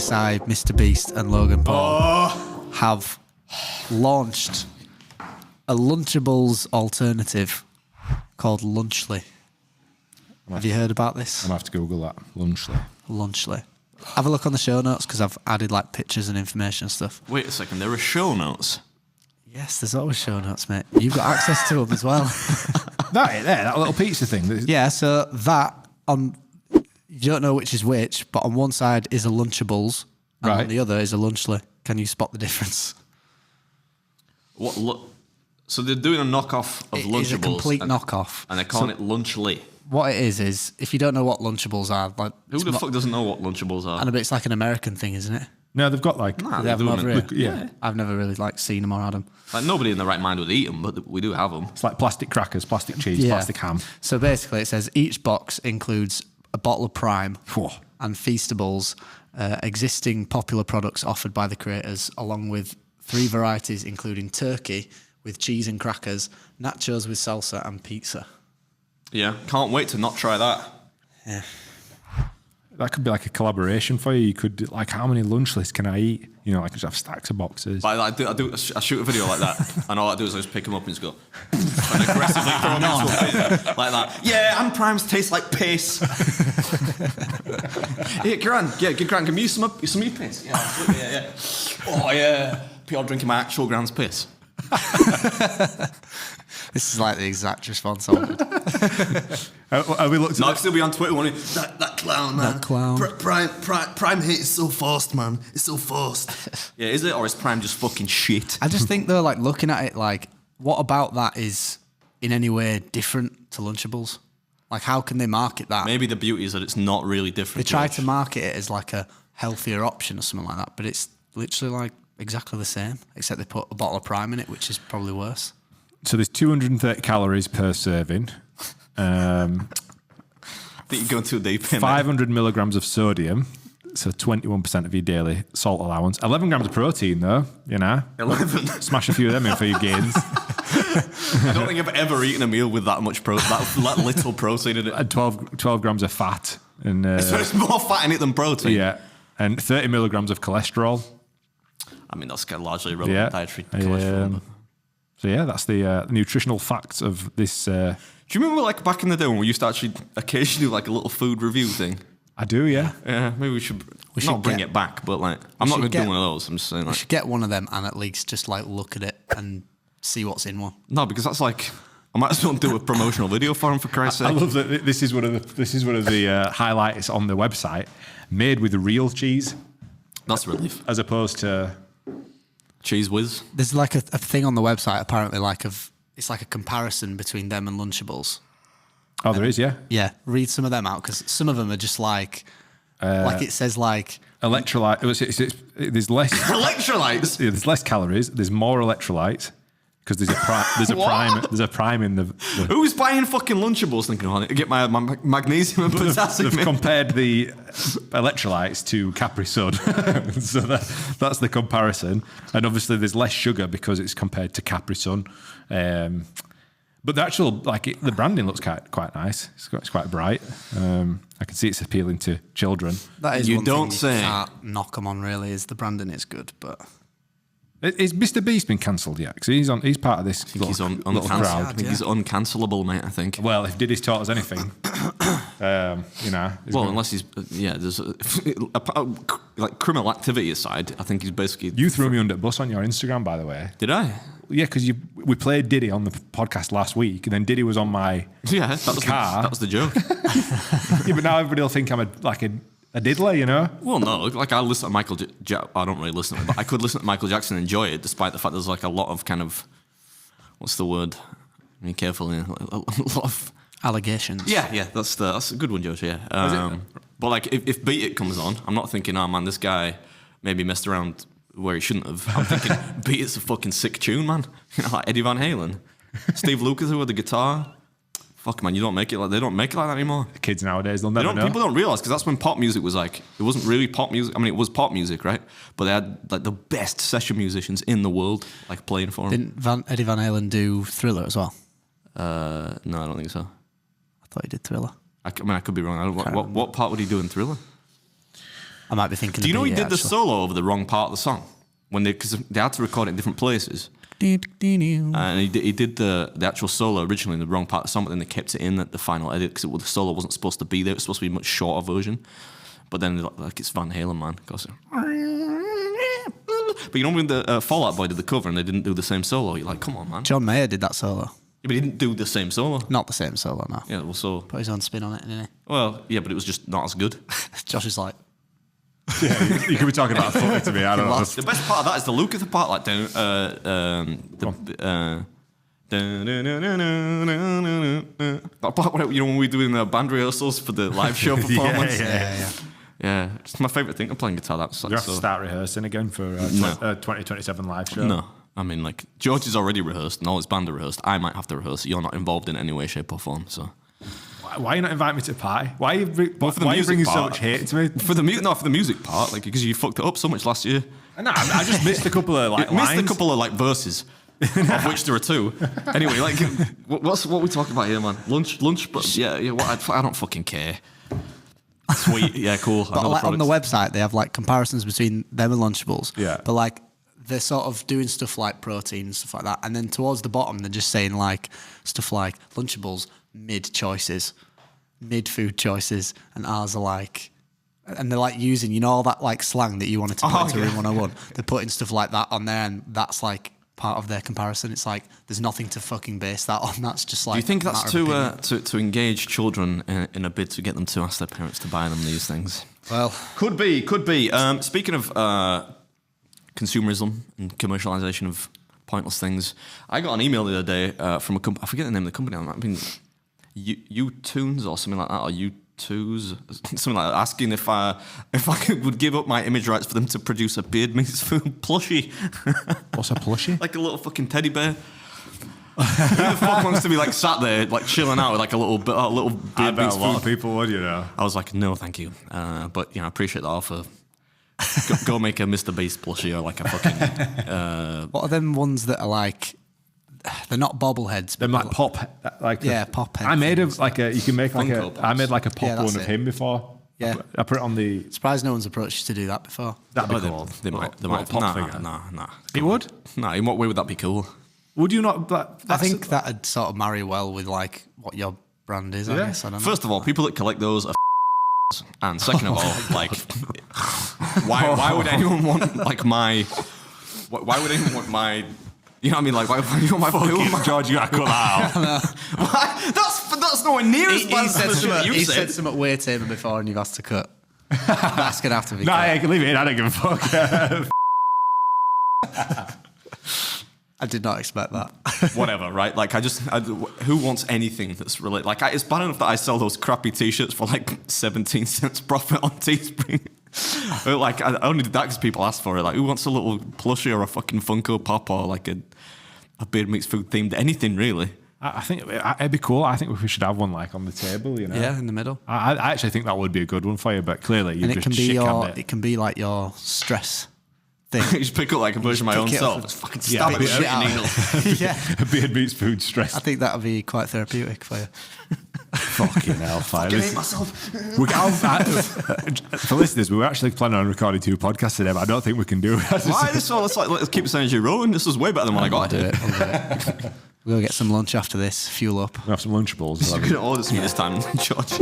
KSI, Mr. Beast, and Logan Paul have launched a Lunchables alternative called Lunchly. Have you heard about this? I'm going to have to Google that. Lunchly. Have a look on the show notes because I've added like pictures and information and stuff. Wait a second, there are show notes? Yes, there's always show notes, mate. You've got access to them as well. That little pizza thing. Yeah, so that on, you don't know which is which, but on one side is a Lunchables and on the other is a Lunchly. Can you spot the difference? So they're doing a knockoff of Lunchables. It's a complete knockoff. And they're calling it Lunchly. What it is if you don't know what Lunchables are, like who the fuck doesn't know what Lunchables are? And it's like an American thing, isn't it? No, they've got like... They have them over here. Yeah. I've never really like seen them or had them. Like nobody in the right mind would eat them, but we do have them. It's like plastic crackers, plastic cheese, plastic ham. So basically it says each box includes a bottle of Prime and Feastables, existing popular products offered by the creators, along with 3 varieties including turkey with cheese and crackers, nachos with salsa and pizza. Yeah, can't wait to not try that. Yeah. That could be like a collaboration for you. You could, like, how many lunch lists can I eat? You know, like, just have stacks of boxes. I shoot a video like that, and all I do is I just pick them up and just go, and aggressively throw them into a bin, like that. Yeah, and Primes taste like piss. Here, Gran, give me some of your piss. Yeah. Oh, yeah. People drinking my actual Gran's piss. This is like the exact response I wanted. Are we looked at I'll still be on Twitter wanting that clown, man. That clown. Prime hate is so forced, man. It's so forced. Yeah, is it? Or is Prime just fucking shit? I just think, though, like, looking at it, like, what about that is in any way different to Lunchables? Like, how can they market that? Maybe the beauty is that it's not really different. They try to market it as, like, a healthier option or something like that, but it's literally, like, exactly the same, except they put a bottle of Prime in it, which is probably worse. So there's 230 calories per serving. I think you're going too deep in 500 milligrams of sodium, so 21% of your daily salt allowance. 11 grams of protein, though, you know. 11. Smash a few of them in for your gains. I don't think I've ever eaten a meal with that much protein, that little protein in it. And 12 grams of fat. And, so there's more fat in it than protein. Yeah, and 30 milligrams of cholesterol. I mean, that's largely irrelevant dietary cholesterol. So yeah, that's the nutritional facts of this. Do you remember, like, back in the day when we used to actually occasionally do like a little food review thing? I do, yeah. Yeah, maybe we should not bring it back, but like, I'm not going to do one of those. I'm just saying, like, we should get one of them and at least just like look at it and see what's in one. No, because that's like, I might as well do a promotional video for him, for Christ's sake. I love that this is one of the highlights on the website, made with real cheese. That's a relief, as opposed to Cheese Whiz. There's like a thing on the website apparently, like it's like a comparison between them and Lunchables. Oh, there is, yeah. Yeah, read some of them out because some of them are just like it says like electrolyte. There's less electrolytes. Yeah, there's less calories. There's more electrolytes because there's a prime in the. Who's buying fucking Lunchables thinking, oh, I need to get my magnesium and potassium? They've compared the electrolytes to Capri Sun, so that's the comparison. And obviously, there's less sugar because it's compared to Capri Sun. But the actual, the branding looks quite nice. It's quite bright. I can see it's appealing to children. That is you one don't thing say. You can't knock them on. Really, is the branding is good, but. Is Mr. Beast been cancelled yet? Because he's part of this. He's crowd. I think he's uncancelable, mate. I think. Well, if Diddy's taught us anything, you know. Well, unless he's there's like criminal activity aside, I think he's basically. You threw me under the bus on your Instagram, by the way. Did I? Yeah, because we played Diddy on the podcast last week, and then Diddy was on my car. That was the joke. Yeah, but now everybody will think I'm a diddler, you know? Well, no, like I listen to Michael I don't really listen to it, but I could listen to Michael Jackson and enjoy it, despite the fact there's like a lot of kind of, what's the word? Be careful, a lot of allegations. Yeah, that's a good one, Josh. Yeah, but like if Beat It comes on, I'm not thinking, oh man, this guy maybe messed around where he shouldn't have. I'm thinking Beat It's a fucking sick tune, man. You know, like Eddie Van Halen, Steve Lukather with the guitar. Fuck, man, they don't make it like that anymore. The kids nowadays, they'll never know. People don't realise, because that's when pop music was like, it wasn't really pop music. I mean, it was pop music, right? But they had like the best session musicians in the world, like playing for them. Didn't Eddie Van Halen do Thriller as well? No, I don't think so. I thought he did Thriller. I could be wrong. What part would he do in Thriller? I might be thinking. Do you know he did the actually. solo over the wrong part of the song because they had to record it in different places, and he did the actual solo originally in the wrong part of the song, but then they kept it in at the final edit because the solo wasn't supposed to be there. It was supposed to be a much shorter version, but then like it's Van Halen, man. But you know when the Fall Out Boy did the cover and they didn't do the same solo, you're like, come on, man. John Mayer did that solo. Yeah, but he didn't do the same solo. Not the same solo, no. Yeah, well, so Put his own spin on it, didn't he? well, yeah, but it was just not as good. Josh is like, Yeah, you could be talking about footy to me. I don't know. The best part of that is the Lukather part, like down. That part where, you know, when we're doing the band rehearsals for the live show performance. Yeah, it's my favourite thing. I'm playing guitar. That's You have to start rehearsing again for a 2027 live show. No, I mean, like, George is already rehearsed and all his band are rehearsed. I might have to rehearse. You're not involved in any way, shape, or form. So Why are you not inviting me to the party? Why are you, for the why are you music bringing so part. much hate to me? for the music part, like, because you fucked it up so much last year. No, I just missed a couple of like Missed lines. a couple of like verses, of which there are two. Anyway, like, what we talking about here, man? Lunch, but yeah. What I don't fucking care. Sweet, yeah, cool. but like on the website they have like comparisons between them and Lunchables. Yeah. But like they're sort of doing stuff like protein and stuff like that, and then towards the bottom they're just saying like stuff like Lunchables mid food choices, and ours are like. And they're like using, you know, all that like slang that you wanted to put into Room 101. They're putting stuff like that on there, and that's like part of their comparison. It's like there's nothing to fucking base that on. That's just like. Do you think a that's matter of opinion. to engage children in a bid to get them to ask their parents to buy them these things? Well, Could be. Speaking of consumerism and commercialization of pointless things, I got an email the other day from a company. I forget the name of the company. It might have been U-Tunes or something like that, or U2s, something like that, asking if I would give up my image rights for them to produce a Beard Meats Food plushie. What's a plushie? Like a little fucking teddy bear. Who the fuck wants to be like sat there like chilling out with like a little I Beard bet Meats a lot Food? of people would, you know. I was like, no, thank you. But, you know, I appreciate the offer. Go make a Mr. Beast plushie or like a fucking... what are them ones that are like? They're not bobbleheads. Them but like pop, like Yeah, pop head I made things. like a. You can make like Funko a. Pops. I made like a pop Yeah, that's one of it. him before. Yeah. I put it on the. Surprised no one's approached you to do that before. That'd be Oh, cool. they might. Little pop finger. Nah. It would. Nah, in what way would that be cool? Would you not? I think that'd sort of marry well with like what your brand is. I Yeah. guess I don't know. First of all, people that collect those are and second of all, like, why would anyone want like my? Why would anyone want my? You know what I mean? Like, why do you want my food? George, you gotta cut that out. Why? That's nowhere near as bad as the shit you he said. said something way tamer before, and you've asked to cut. That's gonna have to be. No, cut. I can leave it in. I don't give a fuck. I did not expect that. Whatever, right? Like, who wants anything that's related? Like, it's bad enough that I sell those crappy T-shirts for like 17 cents profit on Teespring. But like, I only did that because people asked for it. Like, who wants a little plushie or a fucking Funko Pop or like a Beard Meats Food themed anything really? I think it'd be cool. I think we should have one like on the table. You know. Yeah, in the middle. I actually think that would be a good one for you, but clearly you And just it can be shit-canned it can be like your stress thing. You just pick up like a version of my own pick it self. up. Just fucking Yeah, stab but it Shit with out a of needle. it. Yeah, A Beard Meats Food stress. I think that would be quite therapeutic for you. Fucking hell, I hate myself. For listeners, we were actually planning on recording 2 podcasts today, but I don't think we can do it. Why this one? Let's keep saying as you rolling. This was way better than what I got. Do it. We'll go get some lunch after this. Fuel up. We have some Lunchables. You could order some this time, George.